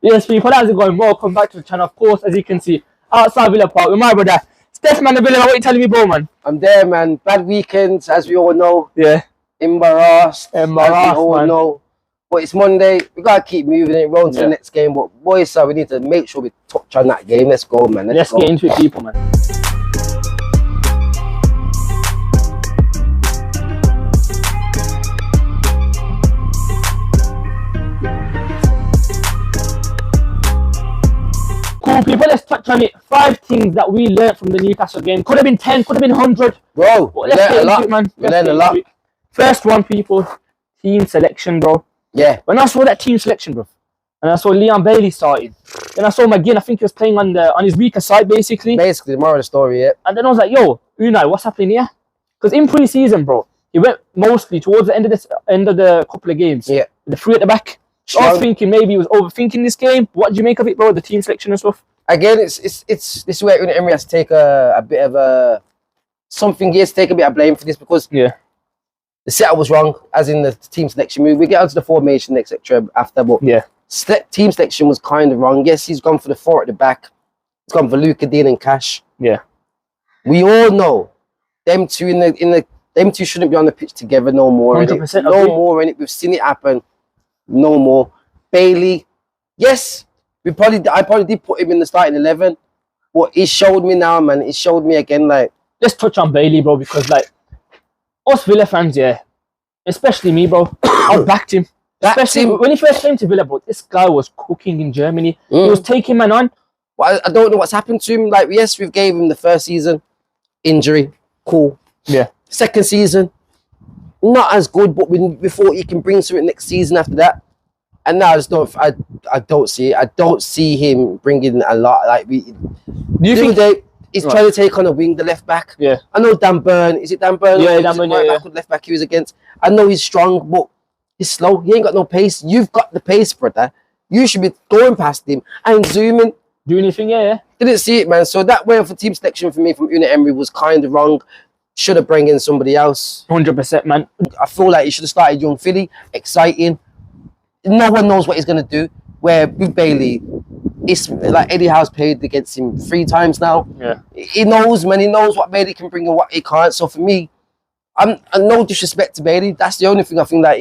Yes, people, how's it going? Welcome back to the channel. Of course, as you can see, outside Villa Park with my brother. Steph, man, the Villa, what are you telling me, bro, man? I'm there, man. Bad weekends, as we all know. Yeah. Embarrassed, as we all man. know. But it's Monday. We got to keep moving it, roll to the next game. But, boys, so we need to make sure we touch on that game. Let's go, man. Let's get into it, people, man. Cool, people, let's touch on it. 5 things that we learned from the Newcastle game. Could have been 10, could have been 100. Bro, but let's get into it, man. We learned a lot. First one, people, team selection, bro. Yeah. When I saw that team selection, bro, and I saw Leon Bailey starting, then I saw McGinn, I think he was playing on his weaker side, basically. Basically, the moral of the story, yeah. And then I was like, yo, Unai, what's happening here? Because in pre-season, bro, he went mostly towards the end of the couple of games. Yeah. The 3 at the back. So I was thinking maybe he was overthinking this game. What do you make of it, bro? The team selection and stuff. Again, it's this is where Unai Emery has to take a bit of a something. He has to take a bit of blame for this because the setup was wrong, as in the team selection move. We get onto the formation, etc. after, but team selection was kind of wrong. Yes, he's gone for the 4 at the back. He's gone for Luca, Dean, and Cash. Yeah, we all know them two them two shouldn't be on the pitch together no more. 100%. No more in it. We've seen it happen. No more. Bailey, yes, I probably did put him in the starting 11, but he showed me now, man. He showed me again, like. Let's touch on Bailey, bro, because like us Villa fans, especially me, bro, I backed him. Especially when he first came to Villa, bro. This guy was cooking in Germany. He was taking man on. Well, I don't know what's happened to him. Like, yes, we've gave him the first season injury, cool. Yeah. Second season, not as good, but we thought he can bring something next season after that. And now I just don't. I don't see it. I don't see him bringing a lot. Like do you think he's trying to take on a wing, the left back? Yeah. I know Dan Burn. Is it Dan Burn? Yeah, Dan Burn. Yeah. Left back he was against. I know he's strong, but he's slow. He ain't got no pace. You've got the pace, brother. You should be going past him and zooming. Do anything? Yeah. Didn't see it, man. So that way for team selection for me from Unai Emery was kind of wrong. Should have brought in somebody else. 100%, man. I feel like he should have started young Philly, exciting. No one knows what he's going to do. Where with Bailey, it's like Eddie Howe's played against him 3 times now. Yeah. He knows, man. He knows what Bailey can bring and what he can't. So for me, I'm no disrespect to Bailey. That's the only thing I think that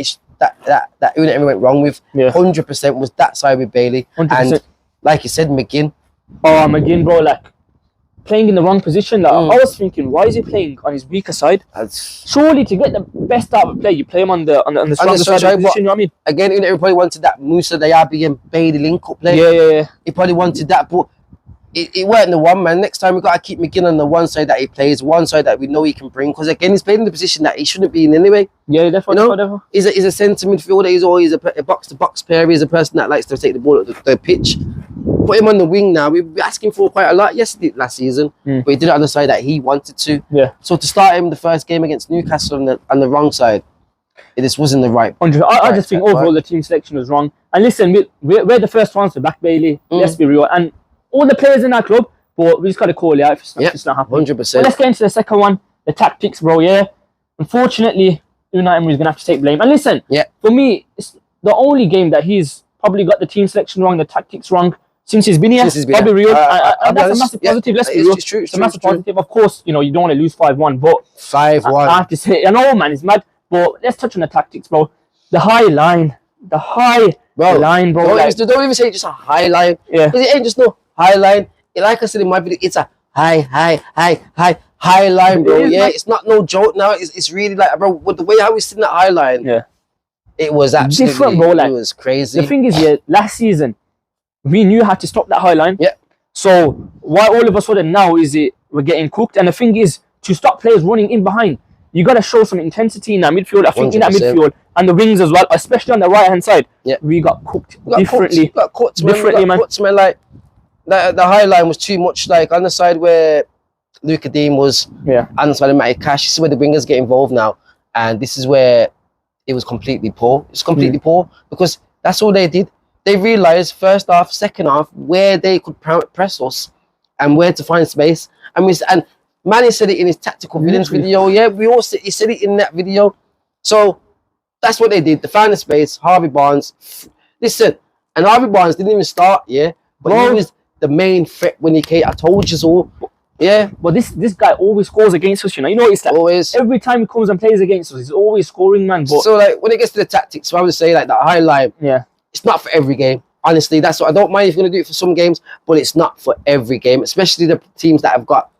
Unai Emery went wrong with. 100% was that side with Bailey. 100%. And like you said, McGinn. Oh, McGinn, bro, like playing in the wrong position. Like, I was thinking, why is he playing on his weaker side? Surely to get the best out of a play, you play him on the stronger side of the position, you know what I mean? Again, Unai probably wanted that Musa Diaby and Bailey link-up play. Yeah. He probably wanted that, but it weren't the one, man. Next time we got to keep McGinn on the one side that he plays, one side that we know he can bring. Because again, he's playing in the position that he shouldn't be in anyway. Yeah, definitely. You know? He's a centre midfielder. He's always a box-to-box player. He's a person that likes to take the ball at the pitch. Put him on the wing now. We've been asking for quite a lot. Yes, he did last season, but he did it on the side that he wanted to. Yeah. So to start him the first game against Newcastle on the wrong side, this wasn't the right. I just think overall the team selection was wrong. And listen, we're the first ones to back Bailey. Let's be real. And all the players in our club, but we just got to call it out if it's not happening. 100%. Well, let's get into the second one, the tactics, bro. Yeah. Unfortunately, Unai Emery is gonna have to take blame. And listen, for me, it's the only game that he's probably got the team selection wrong, the tactics wrong. Since he's been here, I'll be real. And that's a massive positive. Let's be real. It's true. It's a massive positive. Of course, you don't want to lose 5-1, but 5-1. I have to say, I know, man, it's mad. But let's touch on the tactics, bro. The high line, line, bro. Don't even say just a high line. Yeah. Because it ain't just no high line. Like I said in my video, it's a high line, bro. It's not no joke now. It's really like, bro, with the way how we seen that high line. Yeah. It was absolutely different, bro. Like, it was crazy. The thing is, last season, we knew how to stop that high line. Yeah. So why all of a sudden now is we're getting cooked? And the thing is, to stop players running in behind, you got to show some intensity in that midfield. I think 100%. In that midfield and the wings as well, especially on the right hand side. Yeah. We got cooked differently. Got cooked, man. Like the high line was too much. Like on the side where Luca Dean was, on the side of Matty Cash. This is where the wingers get involved now, and this is where it was completely poor. It's completely poor because that's all they did. They realised first half, second half, where they could press us and where to find space. And Manny said it in his tactical villains video. Yeah, he said it in that video. So that's what they did. They found the space. Harvey Barnes. Listen, And Harvey Barnes didn't even start, but he was the main threat when he came. I told you so. Yeah, but this guy always scores against us. You know, it's that always. Every time he comes and plays against us, he's always scoring, man. But so like when it gets to the tactics, so I would say like that high line. Yeah, it's not for every game. Honestly, that's what I don't mind if you're gonna do it for some games, but it's not for every game. Especially the teams that have got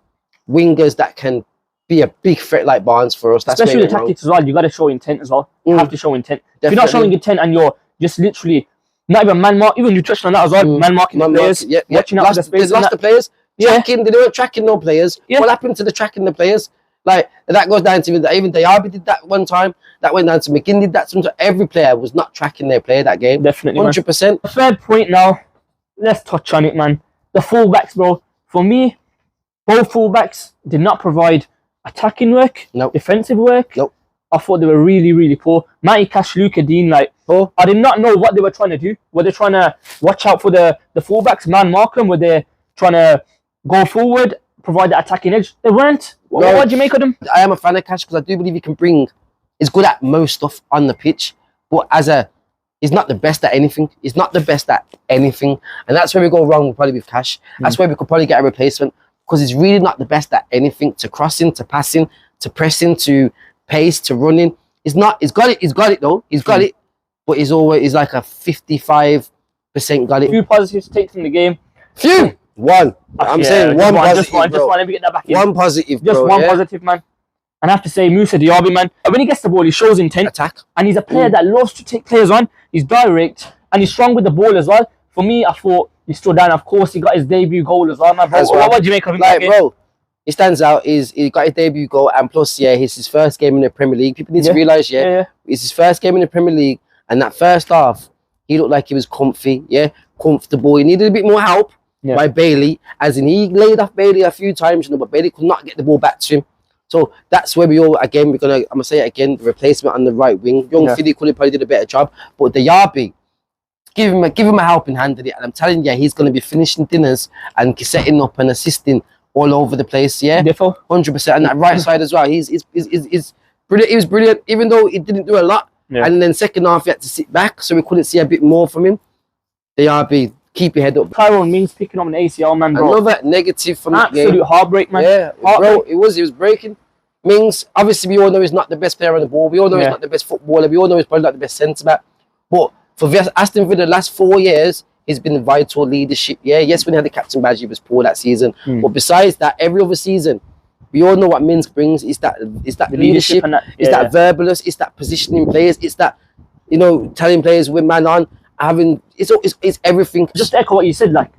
wingers that can be a big threat like Barnes for us. That's especially the tactics as well. You got to show intent as well. You have to show intent. Definitely. If you're not showing intent and you're just literally not even man mark, even you touched on that as well. Man marking the players, watching out for the space. They lost the players. Tracking, they weren't tracking no players. What happened to the tracking the players? Like that goes down to even Diaby did that one time. That went down to McGinn did that. Sometimes every player was not tracking their player that game. Definitely, 100%. The third point now. Let's touch on it, man. The fullbacks, bro. For me, both fullbacks did not provide attacking work, defensive work. I thought they were really, really poor. Matty Cash, Luca Dean, I did not know what they were trying to do. Were they trying to watch out for the fullbacks, man mark them? Were they trying to go forward, provide the attacking edge? They weren't. What do you make of them? I am a fan of Cash because I do believe he can bring. He's good at most stuff on the pitch, but he's not the best at anything. He's not the best at anything, and that's where we go wrong probably with Cash. That's where we could probably get a replacement because he's really not the best at anything. To crossing, to passing, to pressing, to pace, to running. He's not. He's got it. He's got it though. He's got it, but he's like a 55% got it. Few positives to take from the game. One. I'm saying one positive, just one. Let me get that back in. One positive, just one positive, man. And I have to say, Moussa Diaby, man, when he gets the ball, he shows intent. Attack. And he's a player that loves to take players on. He's direct and he's strong with the ball as well. For me, I thought he stood down. Of course, he got his debut goal as well, man. Bro, what do you make of him? Like, bro, he stands out. He got his debut goal, and plus, it's his first game in the Premier League. People need to realise, it's his first game in the Premier League, and that first half, he looked like he was comfy, comfortable. He needed a bit more help by Bailey, as in he laid off Bailey a few times, but Bailey could not get the ball back to him. So that's where I'm gonna say it again, the replacement on the right wing. Young Philly could have probably did a better job, but Diaby, give him a helping hand in it, and I'm telling you, he's gonna be finishing dinners and setting up and assisting all over the place. 100%. And that right side as well. He's brilliant. He was brilliant, even though he didn't do a lot. And then second half he had to sit back, so we couldn't see a bit more from him. Diaby, keep your head up. Tyrone Mings picking up an ACL, man, bro. Another negative from that game. Absolute heartbreak, man. Yeah, bro, it was breaking. Mings, obviously, we all know he's not the best player on the ball. We all know he's not the best footballer. We all know he's probably not the best centre back. But for Aston Villa, the last 4 years, he's been vital leadership. Yes, when he had the captain badge, he was poor that season. But besides that, every other season, we all know what Mings brings. It's that leadership, it's that verbalness, it's that positioning players, it's that, telling players with man on, it's everything. Just to echo what you said, like,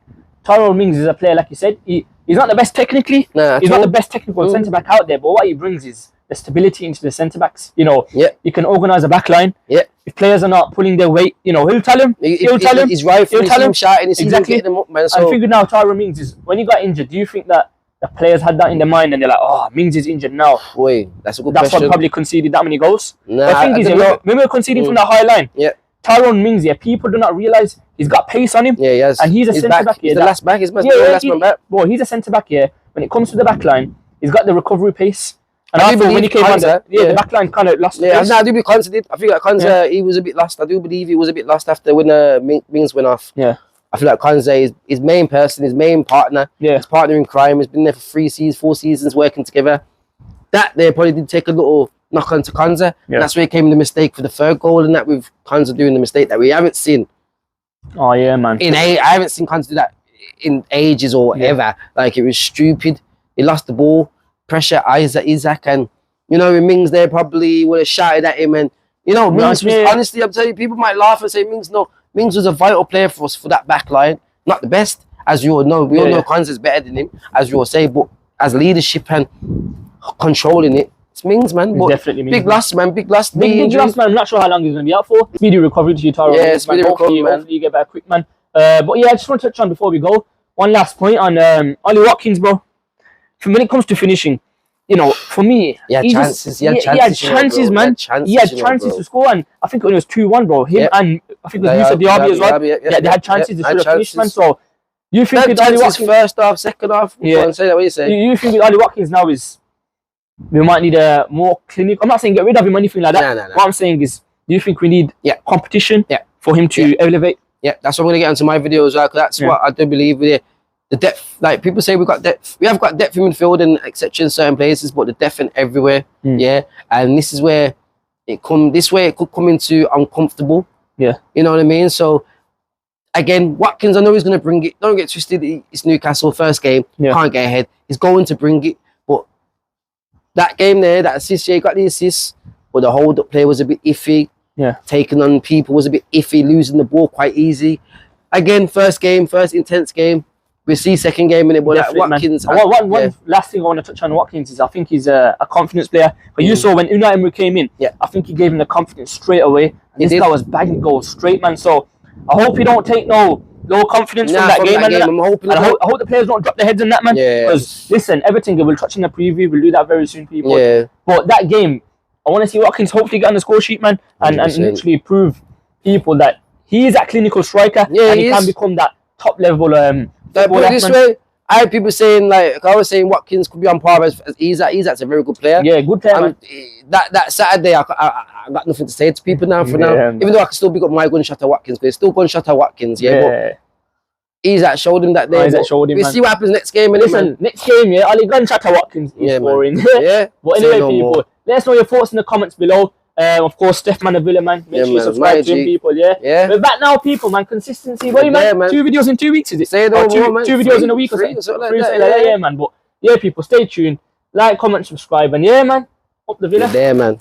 Tyrone Mings is a player, like you said, he's not the best technically. He's not the best technical centre back out there, but what he brings is the stability into the centre backs. You can organise a back line. If players are not pulling their weight, he'll tell him. He'll tell him. He's right. He'll tell him. Shouting. Exactly. Them up, man. So I think now Tyrone Mings is, when he got injured, do you think that the players had that in their mind and they're like, oh, Mings is injured now? Wait, that's a good question. That's what probably conceded that many goals. Nah, the thing is, remember conceding from that high line? Tyrone Mings, people do not realise he's got pace on him. He has. And he's a centre back. He's the last back. He's the last man back. Boy, he's a centre back here. When it comes to the back line, he's got the recovery pace. And I thought when he came on, the back line kind of lost the pace. I do believe Konsa did. I feel like Konsa, he was a bit lost. I do believe he was a bit lost after when Mings went off. I feel like Konsa is his main person, his main partner, his partner in crime. Has been there for 4 seasons working together. That they probably did take a little knock onto Konsa. That's where came the mistake for the third goal, and that with Konsa doing the mistake that we haven't seen. Oh yeah, man. I haven't seen Konsa do that in ages or ever. Like, it was stupid. He lost the ball, pressure Isaac, and Mings there probably would have shouted at him, and Mings was, honestly, I'm telling you, people might laugh and say Mings was a vital player for us for that back line. Not the best, as you all know. We all know Konsa's better than him, as you all say, but as leadership and controlling it, it's Mings, man. But definitely Mings. Big loss, man. Big loss. Big loss, man. I'm not sure how long he's going to be out for. Speedy recovery to you, Tyrone. Yeah, speedy recovery, man. Hopefully you get back quick, man. But yeah, I just want to touch on, before we go, one last point on Ollie Watkins, bro. When it comes to finishing, for me, he had chances, man. He had chances to score, and I think when it was 2-1, bro, him and I think it was Moussa Diaby as well. They had chances. They should have finished, man. So you think with Ollie Watkins, first half, second half? Say that what you say. You think with Ollie Watkins now we might need a more clinical. I'm not saying get rid of him or anything like that. No. What I'm saying is, do you think we need competition for him to elevate? Yeah, that's what I'm gonna get into my video as well. Cause that's what I do believe with it. The depth, like people say, we got depth. We have got depth in midfield and etc. in certain places, but the depth in everywhere. Yeah, and this is where it come. This way, it could come into uncomfortable. Yeah, you know what I mean. So again, Watkins, I know he's gonna bring it. Don't get twisted. It's Newcastle first game. Can't get ahead. He's going to bring it, but that game there, that assist, he got the assist, but the hold up play was a bit iffy. Yeah, taking on people was a bit iffy, losing the ball quite easy. Again, first game, first intense game. We'll see second game in it, but like Watkins. One last thing I want to touch on Watkins is I think he's a confidence player. But you saw when Unai Emery came in, I think he gave him the confidence straight away. This guy was bagging goals straight, man. So I hope he don't take no confidence from that game. I'm hoping. I hope the players don't drop their heads in that, man. Because listen, everything we'll touch in the preview. We'll do that very soon, people. Yeah. But that game, I want to see Watkins hopefully get on the score sheet, man, and literally prove people that he is that clinical striker and he can become that top level. Like, put it this way, I had people saying, like I was saying, Watkins could be on par as Isak's a very good player. Yeah, good player. Man. That Saturday, I got nothing to say to people now. For now, even though I can still pick up my gunshot at Watkins, but it's still gunshot at Watkins. But Isak showed him that day. Isak showed him. We'll see what happens next game. Listen, next game, Ali gunshot at Watkins is scoring. But anyway, people, let us know your thoughts in the comments below. Of course, Steph Manavilla, man. Make sure you subscribe to him, people. We're back now, people, man. Consistency. What man? 2 videos in 2 weeks, is it? Say it or man. 2 videos in a week or something like that. Yeah, man. But yeah, people, stay tuned. Like, comment, subscribe, and yeah, man. Up the villa. Man.